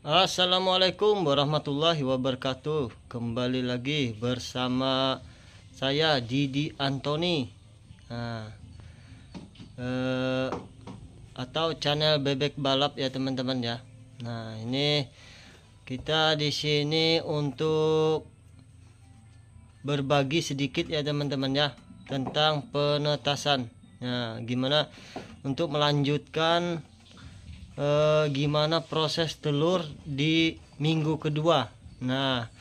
Assalamualaikum warahmatullahi wabarakatuh. Kembali lagi bersama saya Didi Antoni. Nah, atau channel Bebek Balap ya teman-teman ya. Nah, ini kita di sini untuk berbagi sedikit ya teman-teman ya tentang penetasan. Nah, gimana untuk melanjutkan gimana proses telur di minggu kedua. Nah,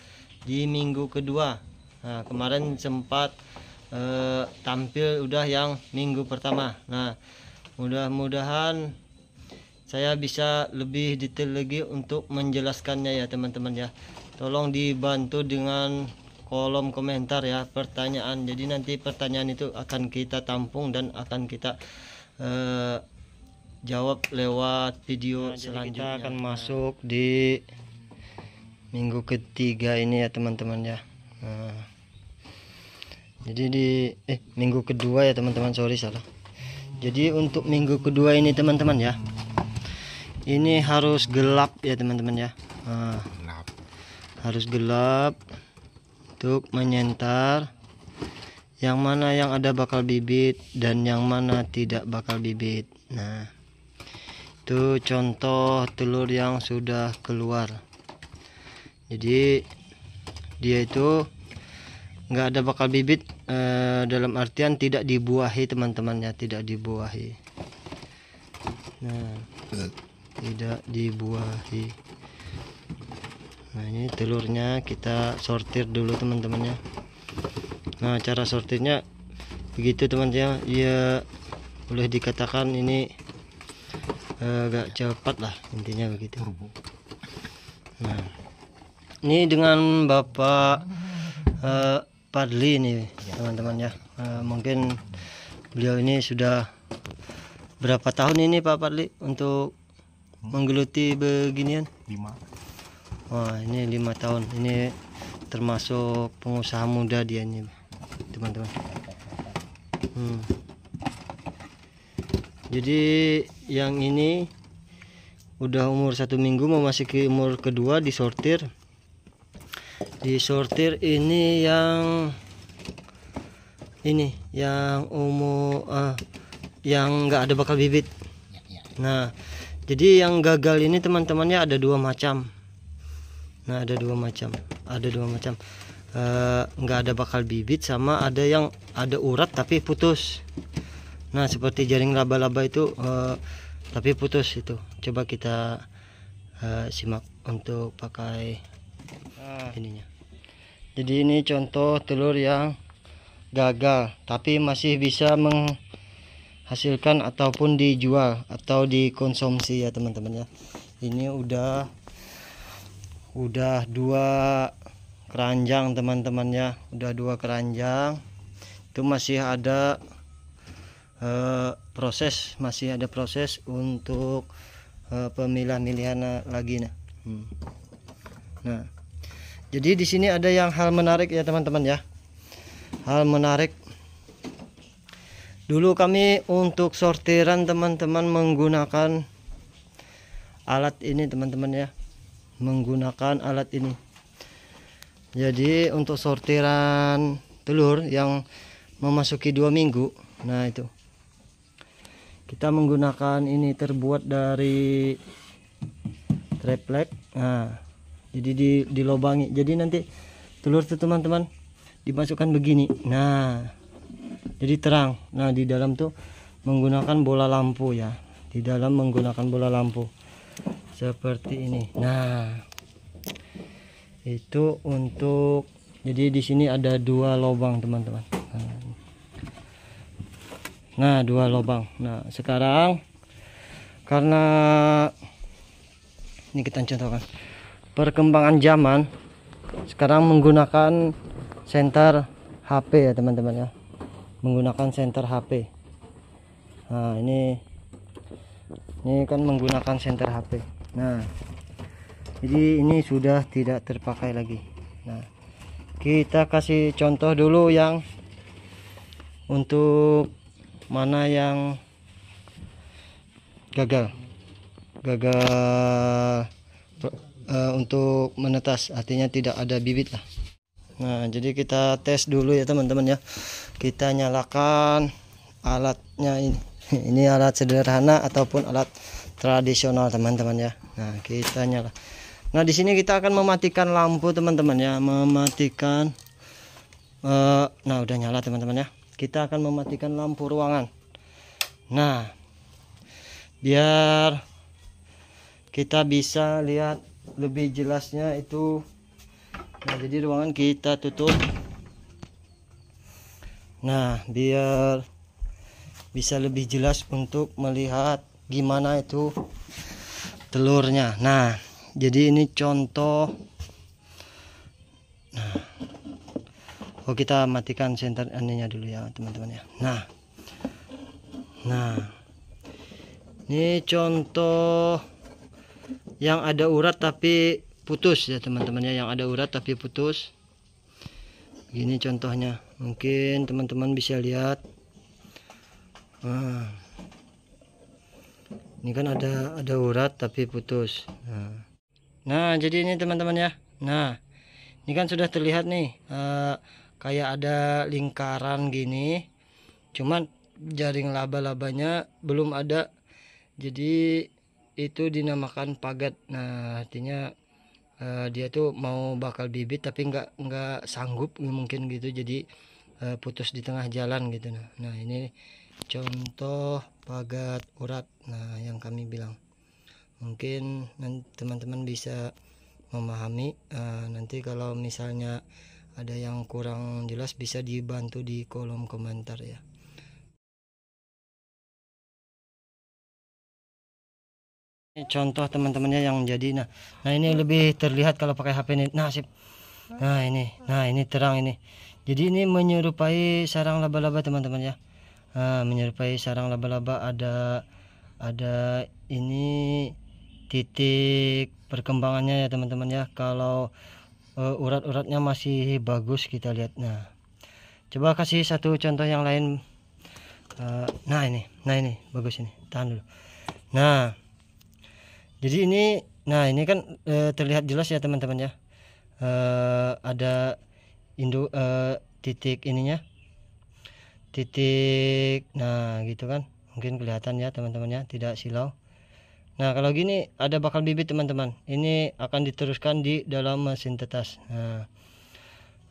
di minggu kedua, nah, kemarin sempat tampil udah yang minggu pertama. Nah, mudah-mudahan saya bisa lebih detail lagi untuk menjelaskannya ya teman-teman ya. Tolong dibantu dengan kolom komentar ya pertanyaan. Jadi nanti pertanyaan itu akan kita tampung dan akan kita jawab lewat video selanjutnya. Kita akan masuk di minggu ketiga ini ya teman-teman ya. Nah, jadi di minggu kedua ya teman-teman, sorry salah. Jadi untuk minggu kedua ini teman-teman ya, ini harus gelap ya teman-teman ya. Nah, harus gelap untuk menyentar yang mana yang ada bakal bibit dan yang mana tidak bakal bibit. Nah, itu contoh telur yang sudah keluar. Jadi dia itu nggak ada bakal bibit, dalam artian tidak dibuahi teman-teman ya, tidak dibuahi. Nah, tidak dibuahi. Nah, ini telurnya kita sortir dulu teman-teman ya. Nah, cara sortirnya begitu teman-teman ya, boleh dikatakan ini agak cepat lah, intinya begitu. Nah, ini dengan Bapak Padli nih teman-teman ya. Mungkin beliau ini sudah berapa tahun ini Pak Padli untuk menggeluti beginian? 5. Wah, ini 5 tahun. Ini termasuk pengusaha muda dia ini teman-teman. Jadi yang ini udah umur 1 minggu mau masuk ke umur kedua, disortir ini yang umur yang nggak ada bakal bibit. Nah, jadi yang gagal ini teman-temannya ada 2 macam. Nah, ada dua macam nggak ada bakal bibit, sama ada yang ada urat tapi putus. Nah, seperti jaring laba-laba itu tapi putus itu. Coba kita simak untuk pakai ininya. Jadi ini contoh telur yang gagal tapi masih bisa menghasilkan ataupun dijual atau dikonsumsi ya teman-teman ya. Ini udah 2 keranjang teman-teman ya, udah 2 keranjang. Itu masih ada masih ada proses untuk pemilihan-milihan lagi nah. Nah, jadi di sini ada yang hal menarik ya teman-teman ya. Hal menarik. Dulu kami untuk sortiran teman-teman menggunakan alat ini teman-teman ya. Menggunakan alat ini. Jadi untuk sortiran telur yang memasuki 2 minggu, nah itu kita menggunakan ini, terbuat dari triplek. Nah, jadi dilobangi. Jadi nanti telur itu teman-teman dimasukkan begini. Nah, jadi terang. Nah, di dalam tuh menggunakan bola lampu ya. Di dalam menggunakan bola lampu seperti ini. Nah, itu untuk, jadi di sini ada 2 lubang teman-teman. Nah, 2 lubang. Nah, sekarang karena ini kita contohkan perkembangan zaman, sekarang menggunakan senter HP ya teman-teman ya. Menggunakan senter HP. Nah, ini kan menggunakan senter HP. Nah, jadi ini sudah tidak terpakai lagi. Nah, kita kasih contoh dulu yang untuk mana yang gagal untuk menetas, artinya tidak ada bibit lah. Nah, jadi kita tes dulu ya teman-teman ya. Kita nyalakan alatnya ini. Ini alat sederhana ataupun alat tradisional teman-teman ya. Nah, kita nyala. Nah, di sini kita akan mematikan lampu teman-teman ya, mematikan nah, udah nyala teman-teman ya. Kita akan mematikan lampu ruangan. Nah, biar kita bisa lihat lebih jelasnya itu. Nah, jadi ruangan kita tutup. Nah, biar bisa lebih jelas untuk melihat gimana itu telurnya. Nah, jadi ini contoh. Nah, oh, kita matikan senter ininya dulu ya teman-teman ya. Nah, ini contoh yang ada urat tapi putus ya teman-teman ya, yang ada urat tapi putus. Gini contohnya, mungkin teman-teman bisa lihat. Nah, ini kan ada urat tapi putus. Nah, jadi ini teman-teman ya. Nah, ini kan sudah terlihat nih, kayak ada lingkaran gini, cuman jaring laba-labanya belum ada. Jadi itu dinamakan pagat. Nah, artinya dia tuh mau bakal bibit tapi nggak sanggup mungkin gitu, jadi putus di tengah jalan gitu. Nah, ini contoh pagat urat, nah yang kami bilang. Mungkin teman-teman bisa memahami. Nanti kalau misalnya ada yang kurang jelas bisa dibantu di kolom komentar ya. Contoh teman-temannya yang jadi. Nah ini lebih terlihat kalau pakai HP ini. Nah, sip. Nah ini terang ini. Jadi ini menyerupai sarang laba-laba teman-teman ya. Menyerupai sarang laba-laba, ada ini titik perkembangannya ya teman-teman ya. Kalau urat-uratnya masih bagus kita lihat. Nah, coba kasih satu contoh yang lain. Nah ini bagus ini. Tahan dulu. Nah, jadi ini kan terlihat jelas ya teman-teman ya. Ada induk titik ininya, titik. Nah gitu kan, mungkin kelihatan ya teman-teman ya, tidak silau. Nah, kalau gini ada bakal bibit teman-teman. Ini akan diteruskan di dalam mesin tetas. Nah,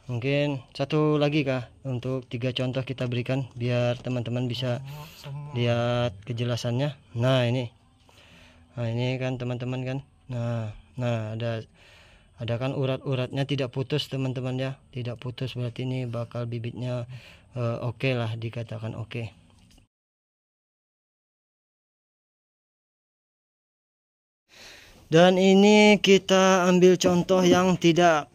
mungkin satu lagi kah untuk 3 contoh kita berikan biar teman-teman bisa lihat kejelasannya. Nah ini kan teman-teman kan. Nah ada kan urat-uratnya tidak putus teman-teman ya, tidak putus, berarti ini bakal bibitnya oke lah, dikatakan oke. Dan ini kita ambil contoh yang tidak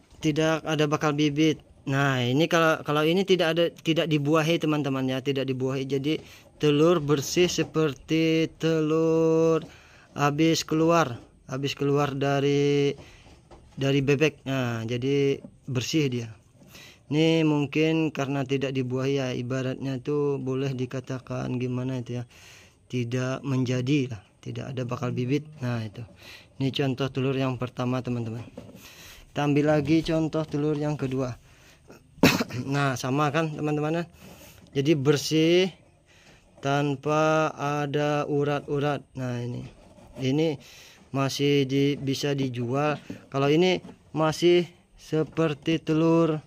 ada bakal bibit. Nah, ini kalau ini tidak dibuahi teman-teman ya, tidak dibuahi. Jadi telur bersih seperti telur habis keluar dari bebek. Nah, jadi bersih dia. Ini mungkin karena tidak dibuahi ya, ibaratnya tuh boleh dikatakan gimana itu ya, tidak menjadi lah, tidak ada bakal bibit. Nah, itu. Ini contoh telur yang pertama teman-teman. Kita ambil lagi contoh telur yang kedua. Nah, sama kan teman-teman. Jadi bersih tanpa ada urat-urat. Nah, ini masih bisa dijual. Kalau ini masih seperti telur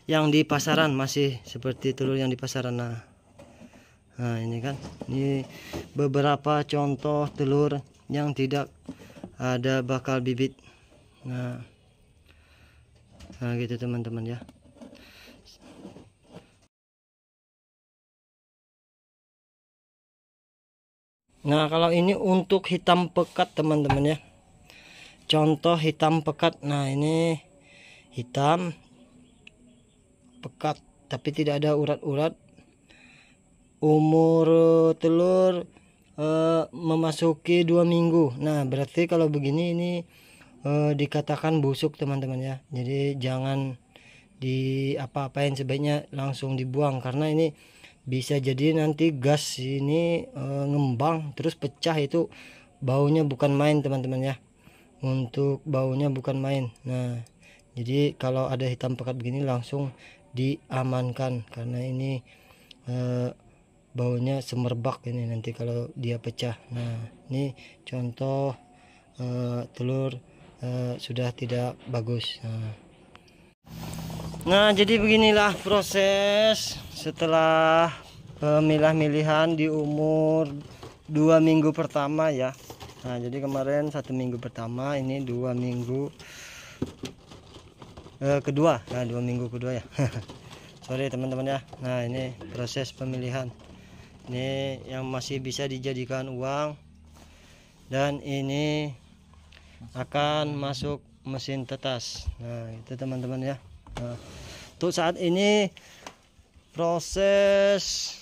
yang di pasaran, masih seperti telur yang di pasaran. Nah ini kan, ini beberapa contoh telur yang tidak ada bakal bibit. Nah gitu teman-teman ya. Nah, kalau ini untuk hitam pekat teman-teman ya. Contoh hitam pekat. Nah, ini hitam pekat tapi tidak ada urat-urat. Umur telur memasuki 2 minggu. Nah, berarti kalau begini ini dikatakan busuk teman-teman ya. Jadi jangan apa-apain, sebaiknya langsung dibuang, karena ini bisa jadi nanti gas ini ngembang terus pecah, itu baunya bukan main teman-teman ya. untuk baunya bukan main. Nah, jadi kalau ada hitam pekat begini langsung diamankan, karena ini baunya semerbak ini nanti kalau dia pecah. Nah, ini contoh telur sudah tidak bagus. Nah, jadi beginilah proses setelah pemilah-milihan di umur 2 minggu pertama ya. Nah, jadi kemarin 1 minggu pertama, ini 2 minggu kedua. Nah, 2 minggu kedua ya. Sorry teman-teman ya. Nah, ini proses pemilihan. Ini yang masih bisa dijadikan uang, dan ini akan masuk mesin tetas. Nah, itu teman-teman ya. Nah, untuk saat ini proses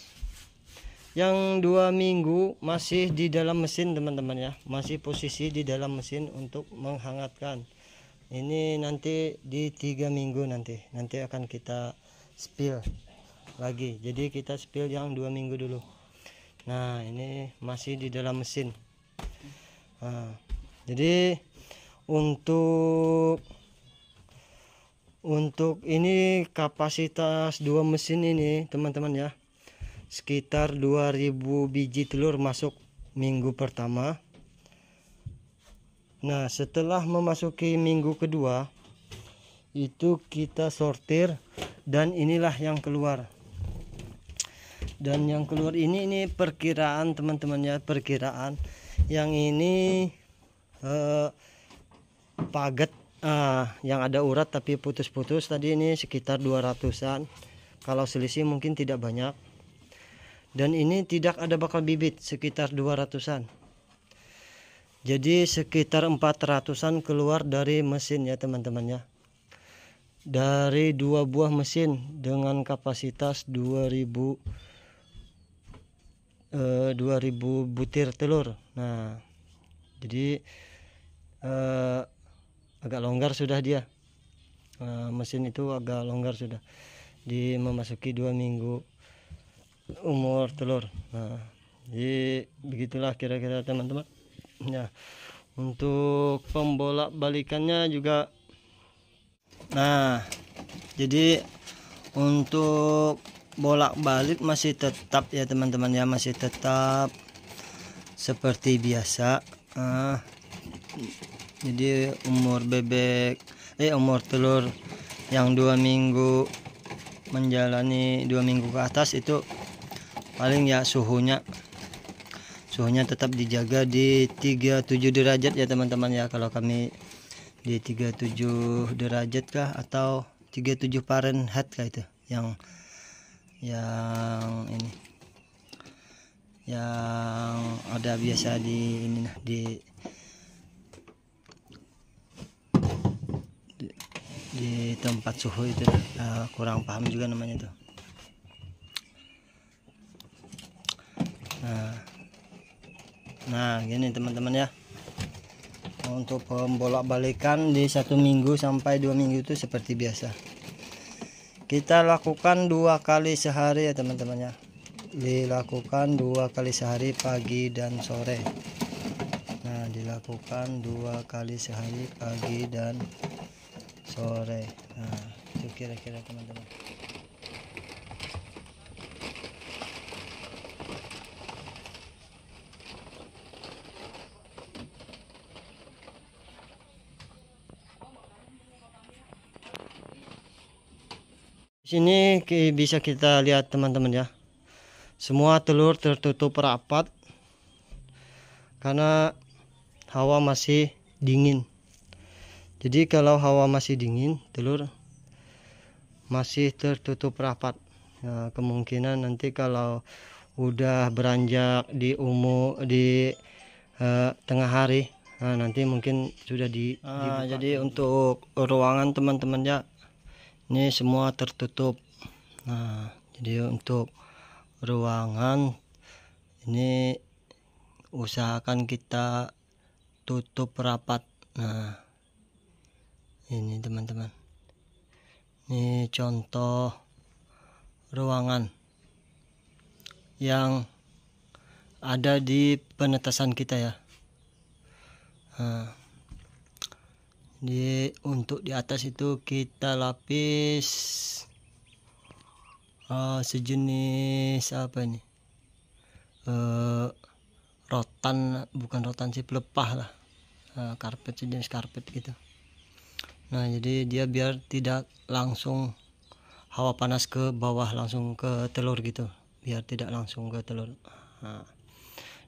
yang 2 minggu masih di dalam mesin teman-teman ya, masih posisi di dalam mesin untuk menghangatkan. Ini nanti di 3 minggu nanti akan kita spill lagi. Jadi kita spill yang 2 minggu dulu. Nah, ini masih di dalam mesin. Nah, jadi untuk ini kapasitas 2 mesin ini teman-teman ya, sekitar 2000 biji telur masuk minggu pertama. Nah, setelah memasuki minggu kedua itu kita sortir, dan inilah yang keluar. Dan yang keluar ini perkiraan teman-teman ya, perkiraan. Yang ini paget yang ada urat tapi putus-putus tadi, ini sekitar 200-an. Kalau selisih mungkin tidak banyak. Dan ini tidak ada bakal bibit, sekitar 200-an. Jadi sekitar 400-an keluar dari mesin ya teman-teman ya. Dari 2 buah mesin dengan kapasitas 2000 butir telur. Nah, jadi agak longgar sudah dia. Mesin itu agak longgar sudah di memasuki 2 minggu umur telur. Nah, jadi begitulah kira-kira teman-teman ya. Untuk pembolak balikannya juga, nah jadi untuk bolak balik masih tetap ya teman-teman ya, masih tetap seperti biasa. Jadi umur bebek umur telur yang 2 minggu menjalani 2 minggu ke atas itu paling ya suhunya tetap dijaga di 37 derajat ya teman-teman ya. Kalau kami di 37 derajat kah atau 37 Fahrenheit kah itu yang ini yang ada biasa di ini di tempat suhu itu. Kurang paham juga namanya tuh. Nah gini teman-teman ya, untuk pembolak balikan di 1 minggu sampai 2 minggu itu seperti biasa kita lakukan 2 kali sehari ya teman-teman ya. Dilakukan 2 kali sehari, pagi dan sore. Nah, dilakukan 2 kali sehari, pagi dan sore. Nah, itu kira-kira teman-teman. Di sini bisa kita lihat teman-teman ya, semua telur tertutup rapat karena hawa masih dingin. Jadi kalau hawa masih dingin, telur masih tertutup rapat. Nah, kemungkinan nanti kalau udah beranjak di tengah hari, nah nanti mungkin sudah dibuka. Jadi untuk ruangan teman-teman ya, ini semua tertutup. Nah, jadi untuk ruangan ini usahakan kita tutup rapat. Nah, ini teman-teman, ini contoh ruangan yang ada di penetasan kita ya. Nah, Untuk di atas itu kita lapis sejenis apa ini, rotan, bukan rotan sih, pelepah lah, karpet, sejenis karpet gitu. Nah jadi dia biar tidak langsung hawa panas ke bawah langsung ke telur gitu, biar tidak langsung ke telur.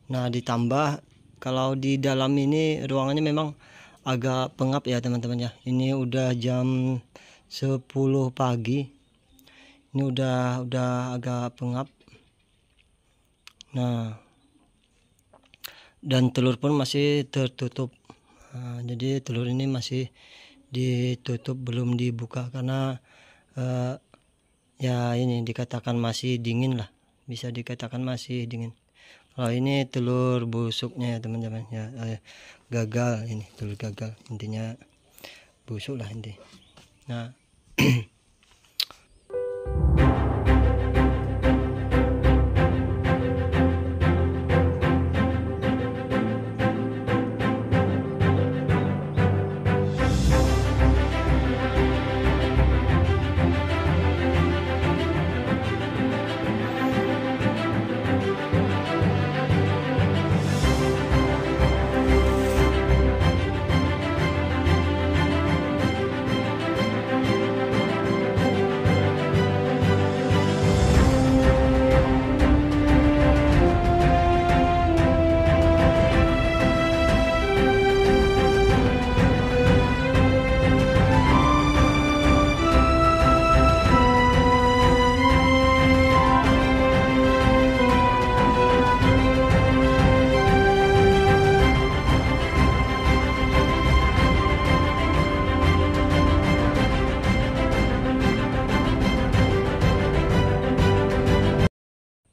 Nah ditambah kalau di dalam ini ruangannya memang agak pengap ya teman-teman ya. Ini udah jam 10 pagi, ini udah agak pengap. Nah dan telur pun masih tertutup. Jadi telur ini masih ditutup, belum dibuka karena ya ini dikatakan masih dingin lah, bisa dikatakan masih dingin. Kalau ini telur busuknya ya teman-teman ya, gagal, ini telur gagal, intinya busuk lah inti. Nah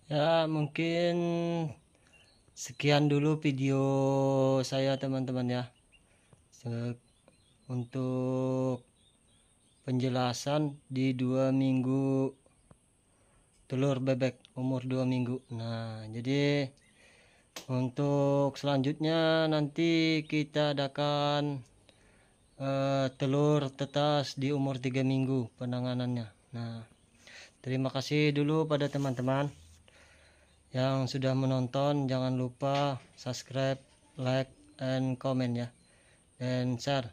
ya mungkin sekian dulu video saya teman-teman ya, untuk penjelasan di 2 minggu telur bebek umur 2 minggu. Nah jadi untuk selanjutnya nanti kita adakan telur tetas di umur 3 minggu penanganannya. Nah terima kasih dulu pada teman-teman yang sudah menonton. Jangan lupa subscribe, like, and comment ya, dan share.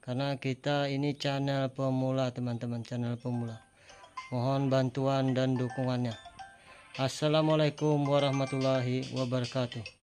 Karena kita ini channel pemula teman-teman, channel pemula. Mohon bantuan dan dukungannya. Assalamualaikum warahmatullahi wabarakatuh.